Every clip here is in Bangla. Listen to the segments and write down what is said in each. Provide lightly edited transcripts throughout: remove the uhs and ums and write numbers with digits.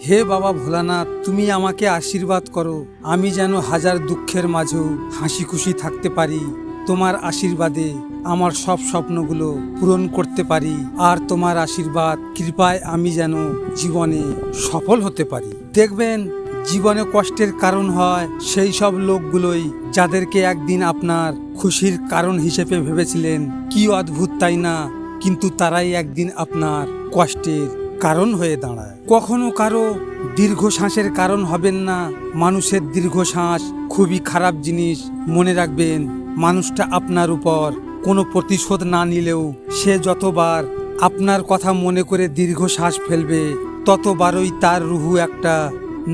হে বাবা ভোলানাথ, তুমি আমাকে আশীর্বাদ করো, আমি যেন হাজার দুঃখের মাঝেও হাসি খুশি থাকতে পারি। তোমার আশীর্বাদে আমার সব স্বপ্নগুলো পূরণ করতে পারি, আর তোমার আশীর্বাদ কৃপায় আমি যেন জীবনে সফল হতে পারি। দেখবেন, জীবনে কষ্টের কারণ হয় সেই সব লোকগুলোই যাদেরকে একদিন আপনার খুশির কারণ হিসেবে ভেবেছিলেন। কি অদ্ভুত তাই না? কিন্তু তারাই একদিন আপনার কষ্টের কারণ হয়ে দাঁড়ায়। কখনো কারো দীর্ঘশ্বাসের কারণ হবেন না। মানুষের দীর্ঘশ্বাস খুবই খারাপ জিনিস। মনে রাখবেন, মানুষটা আপনার উপর কোনো প্রতিশোধ না নিলেও সে যতবার আপনার কথা মনে করে দীর্ঘশ্বাস ফেলবে, ততবারই তার রুহু একটা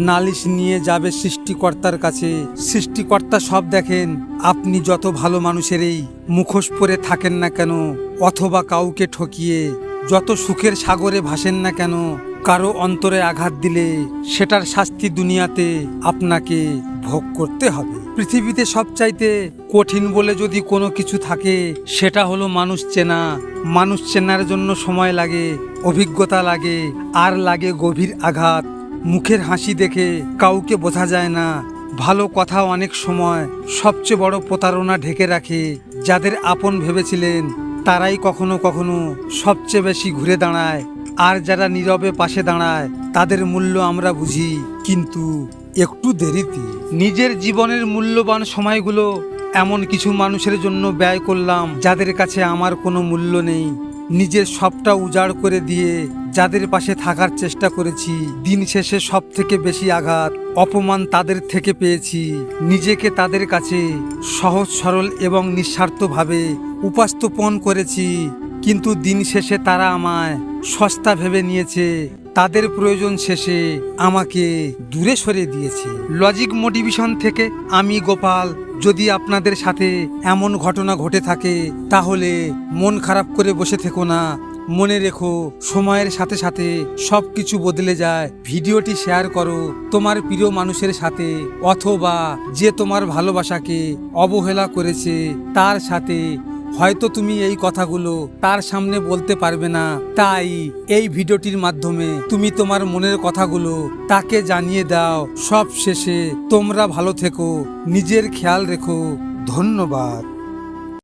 নালিশ নিয়ে যাবে সৃষ্টিকর্তার কাছে। সৃষ্টিকর্তা সব দেখেন। আপনি যত ভালো মানুষেরই মুখোশ পরে থাকেন না কেন, অথবা কাউকে ঠকিয়ে যত সুখের সাগরে ভাসেন না কেন, কারো অন্তরে আঘাত দিলে সেটার শাস্তি দুনিয়াতে আপনাকে ভোগ করতে হবে। পৃথিবীতে সবচাইতে কঠিন বলে যদি কোনো কিছু থাকে, সেটা হলো মানুষ চেনা। মানুষ চেনার জন্য সময় লাগে, অভিজ্ঞতা লাগে, আর লাগে গভীর আঘাত। মুখের হাসি দেখে কাউকে বোঝা যায় না। ভালো কথা অনেক সময় সবচেয়ে বড় প্রতারণা ঢেকে রাখে। যাদের আপন ভেবেছিলেন, তারাই কখনো কখনো সবচেয়ে বেশি ঘুরে দাঁড়ায়। আর যারা নীরবে পাশে দাঁড়ায়, তাদের মূল্য আমরা বুঝি, কিন্তু একটু দেরিতে। নিজের জীবনের মূল্যবান সময়গুলো এমন কিছু মানুষের জন্য ব্যয় করলাম যাদের কাছে আমার কোনো মূল্য নেই। নিজের সবটা উজাড় করে দিয়ে যাদের পাশে থাকার চেষ্টা করেছি, দিন শেষে সব থেকে বেশি আঘাত, অপমান তাদের থেকে পেয়েছি। নিজেকে তাদের কাছে সহজ সরল এবং নিঃস্বার্থভাবে উপস্থাপন করেছি, কিন্তু দিন শেষে তারা আমায় সস্তা ভেবে নিয়েছে। তাদের প্রয়োজন শেষে আমাকে দূরে সরিয়ে দিয়েছে। লজিক মোটিভেশন থেকে আমি গোপাল। যদি আপনাদের সাথে এমন ঘটনা ঘটে থাকে, তাহলে মন খারাপ করে বসে থেকো না। মনে রেখো, সময়ের সাথে সাথে সব কিছু বদলে যায়। ভিডিওটি শেয়ার করো তোমার প্রিয় মানুষের সাথে, অথবা যে তোমার ভালোবাসাকে অবহেলা করেছে তার সাথে। হয়তো তুমি এই কথাগুলো তার সামনে বলতে পারবে না, তাই এই ভিডিওটির মাধ্যমে তুমি তোমার মনের কথাগুলো তাকে জানিয়ে দাও। সব শেষে তোমরা ভালো থেকো, নিজের খেয়াল রেখো। ধন্যবাদ।